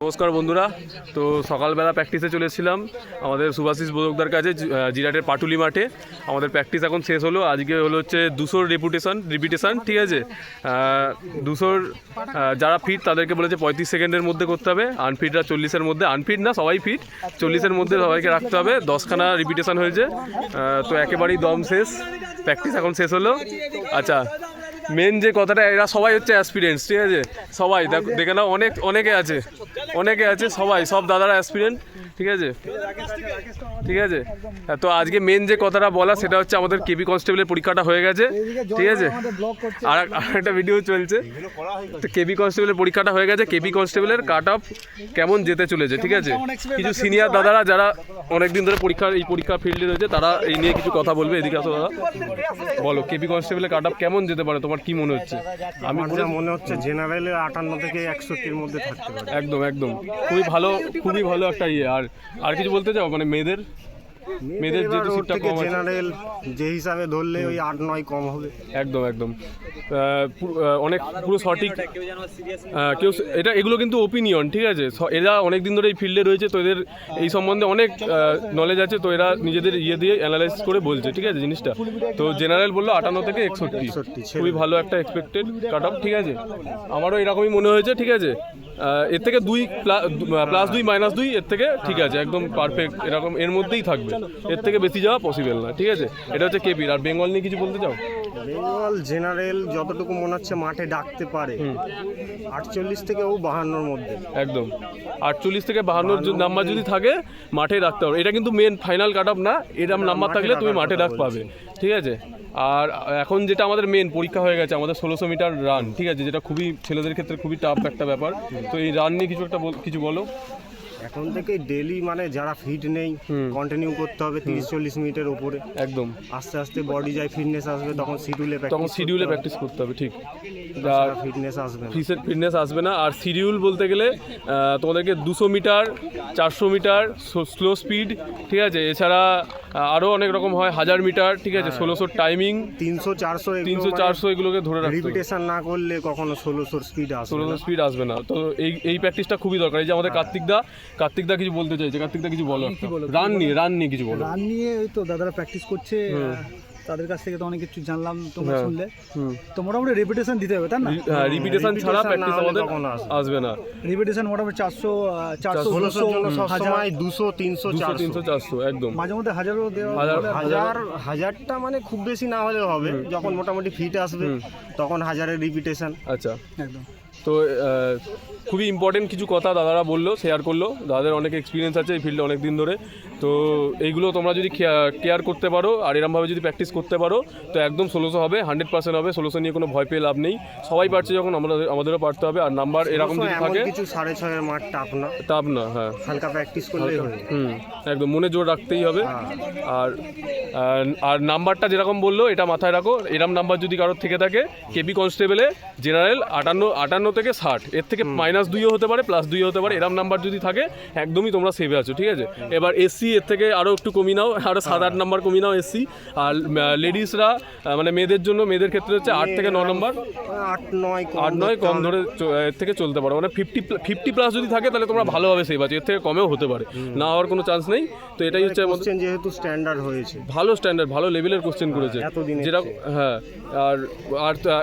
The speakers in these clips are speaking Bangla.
নমস্কার বন্ধুরা, তো সকালবেলা প্র্যাকটিসে চলেছিলাম আমাদের সুভাষিস বোদকদার কাছে জিরাটের পাটুলি মাঠে। আমাদের প্র্যাকটিস এখন শেষ হলো। আজকে হলো হচ্ছে 200 রিপিটেশন, ঠিক আছে। 200 যারা ফিট তাদেরকে বলেছে 35 সেকেন্ডের মধ্যে করতে হবে, আনফিটরা 40-এর মধ্যে, আনফিট না সবাই ফিট, 40-এর মধ্যে সবাইকে রাখতে হবে। 10খানা রিপিটেশন হয়েছে, তো একেবারেই দম শেষ, প্র্যাকটিস এখন শেষ হলো। আচ্ছা, মেন যে কথাটা, এরা সবাই হচ্ছে অ্যাসপিরেন্টস, ঠিক আছে। সবাই দেখে নাও, অনেকে আছে, সব দাদারা অ্যাসপিরেন্ট, ঠিক আছে। তো আজকে মেন যে কথাটা বলা সেটা হচ্ছে আমাদের কেবি কনস্টেবলের পরীক্ষাটা হয়ে গেছে, ঠিক আছে। আর একটা ভিডিও চলছে, তো কেবি কনস্টেবলের পরীক্ষাটা হয়ে গেছে। কেবি কনস্টেবলের কাট অফ কেমন যেতে চলেছে, ঠিক আছে। কিছু সিনিয়র দাদারা যারা অনেকদিন ধরে পরীক্ষা ফিল্ডে রয়েছে, তারা এই নিয়ে কিছু কথা বলবে। এদিকে আসো দাদা, বলো কেবি কনস্টেবলের কাট অফ কেমন যেতে পারে, তোমার কি মনে হচ্ছে? আমি মনে হচ্ছে জেনারেলে 58 থেকে 61-এর মধ্যে থাকতে পারে। একদম খুবই ভালো একটা ইয়ে। আর কিছু বলতে চাও, মানে মেয়েদের যেহেতু সিটটা কম আছে, জেনারেল যে হিসাবে ধরলে ওই 8-9 কম হবে। একদম অনেক পুরো সঠিক কেউ এগুলো কিন্তু ওপিনিয়ন, ঠিক আছে। এরা অনেক দিন ধরে এই ফিল্ডে রয়েছে, তো এদের এই সম্বন্ধে অনেক নলেজ আছে, তো এরা নিজেদের ইয়ে দিয়ে অ্যানালাইজ করে বলছে, ঠিক আছে জিনিসটা। তো জেনারেল বললো 58 থেকে 61, খুবই ভালো একটা এক্সপেক্টেড কাট অফ, ঠিক আছে। আমারও এরকমই মনে হয়েছে, ঠিক আছে। এর থেকে 2 + 2 - 2 এর থেকে ঠিক আছে, একদম পারফেক্ট, এরকম এর মধ্যেই থাকবে, এর থেকে বেশি যাওয়া পসিবল না, ঠিক আছে। এটা হচ্ছে কেবির। আর বেঙ্গল নিয়ে কিছু বলতে চাও? বেঙ্গল জেনারেল যতটুকু মনে হচ্ছে মাঠে ডাকতে পারে 48 থেকে 52-এর মধ্যে। একদম 48 থেকে 52 নাম্বার যদি থাকে মাঠে রাখতে হবে। এটা কিন্তু মেন ফাইনাল কাট অফ না, এরকম নাম্বার থাকলে তুমি মাঠে ডাক পাবে, ঠিক আছে। আর এখন যেটা আমাদের মেন পরীক্ষা হয়ে গেছে, আমাদের 1600 মিটার রান, ঠিক আছে, যেটা খুবই ছেলেদের ক্ষেত্রে খুবই টাফ একটা ব্যাপার। তো এই রান নিয়ে কিছু বলো। এখন থেকে ডেলি মানে যারা ফিট নেই কন্টিনিউ করতে হবে 30-40 মিনিটের উপরে। একদম আস্তে আস্তে বডি যায়, ফিটনেস আসবে, তখন শিডিউলে প্র্যাকটিস করতে হবে, ঠিক। ফিটনেস আসবে না। আর শিডিউল বলতে গেলে তোমাদেরকে 200 মিটার, 400 মিটার স্লো স্পিড, ঠিক আছে। এছাড়া আরও অনেক রকম হয়, 1000 মিটার, ঠিক আছে, 1600 টাইমিং, 300-400 এগুলোকে ধরে রাখতে হবে। রিপিটেশন না করলে কখনো 1600 স্পিড আসবে না। তো এই প্র্যাকটিসটা খুবই দরকার। এই যে আমাদের কার্তিক দা কিছু বলতে চাইছে, কার্তিক দা কিছু বলো। রান নিয়ে কিছু বলো। রান নিয়ে ওই তো দাদারা প্র্যাকটিস করছে, তাদের কাছ থেকে তো অনেক কিছু জানলাম, তোমরা শুনলে। তো মোটামুটি রিপিটেশন দিতে হবে, তাই না? রিপিটেশন ছাড়া প্র্যাকটিস আমাদের আসবে না। রিপিটেশন মোটামুটি 400 সবসময় 200, 300, 400 একদম। মাঝে মধ্যে 1000ও দেওয়া, 1000টা মানে খুব বেশি না হলেও হবে। যখন মোটামুটি ফিট আসবে তখন 1000-এর রিপিটেশন। আচ্ছা, একদম। তো খুবই ইম্পর্টেন্ট কিছু কথা দাদারা বললো, শেয়ার করলো। দাদাদের অনেক এক্সপিরিয়েন্স আছে এই ফিল্ডে অনেক দিন ধরে। তো এইগুলো তোমরা যদি কেয়ার করতে পারো আর এরমভাবে যদি প্র্যাকটিস করতে পারো, তো একদম 1600 হবে, 100% হবে। 1600 নিয়ে কোনো ভয় পেয়ে লাভ নেই। সবাই পারছে যখন আমাদেরও পারতে হবে। আর নাম্বার এরকম যদি থাকে, কিছু 6.5-এর মাঠ টাফ না, হ্যাঁ, হালকা প্র্যাকটিস করলেই হবে। একদম মনে জোর রাখতেই হবে। আর নাম্বারটা যেরকম বললো এটা মাথায় রাখো। এরম নাম্বার যদি কারোর থেকে থাকে, কেবি কনস্টেবলে জেনারেল 58 থেকে 60, এর থেকে -2ও হতে পারে, +2ও হতে পারে। এরম নাম্বার যদি থাকে একদমই তোমরা সেভে আছো, ঠিক আছে। এবার এসসি এর থেকে আরও একটু কমিয়ে নাও, আরও 7-8 নাম্বার কমিয়ে নাও এসসি। আর লেডিসরা মানে মেয়েদের ক্ষেত্রে হচ্ছে 8 থেকে 9 নাম্বার, 8-9 কম ধরে এর থেকে চলতে পারো। মানে 50+ যদি থাকে তাহলে তোমরা ভালোভাবে সেভ আছো, এর থেকে কমেও হতে পারে, না হওয়ার কোনো চান্স নেই। তো এটাই হচ্ছে কোশ্চেন, যেহেতু স্ট্যান্ডার্ড হয়েছে, ভালো লেভেলের কোশ্চেন করেছে যেটা। হ্যাঁ,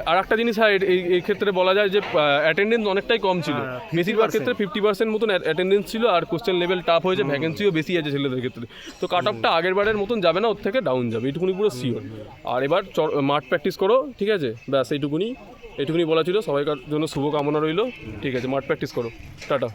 আর একটা জিনিস, হ্যাঁ, এই ক্ষেত্রে বলা যায় যে অ্যাটেন্ডেন্স অনেকটাই কম ছিল। বেশিরভাগ ক্ষেত্রে 50% মতন অ্যাটেন্ডেন্স ছিল। আর কোশ্চেন লেভেল টাফ হয়েছে, ভ্যাকেন্সিও বেশি আছে ছেলেদের ক্ষেত্রে। তো কাট অফটা আগের বারের মতন যাবে না, ওর থেকে ডাউন যাবে, এইটুকুনি পুরো শিওর। আর এবার মাঠ প্র্যাকটিস করো, ঠিক আছে, ব্যাস এইটুকুনি বলা ছিল। সবাইকার জন্য শুভকামনা রইল, ঠিক আছে। মাঠ প্র্যাকটিস করো, টাটা।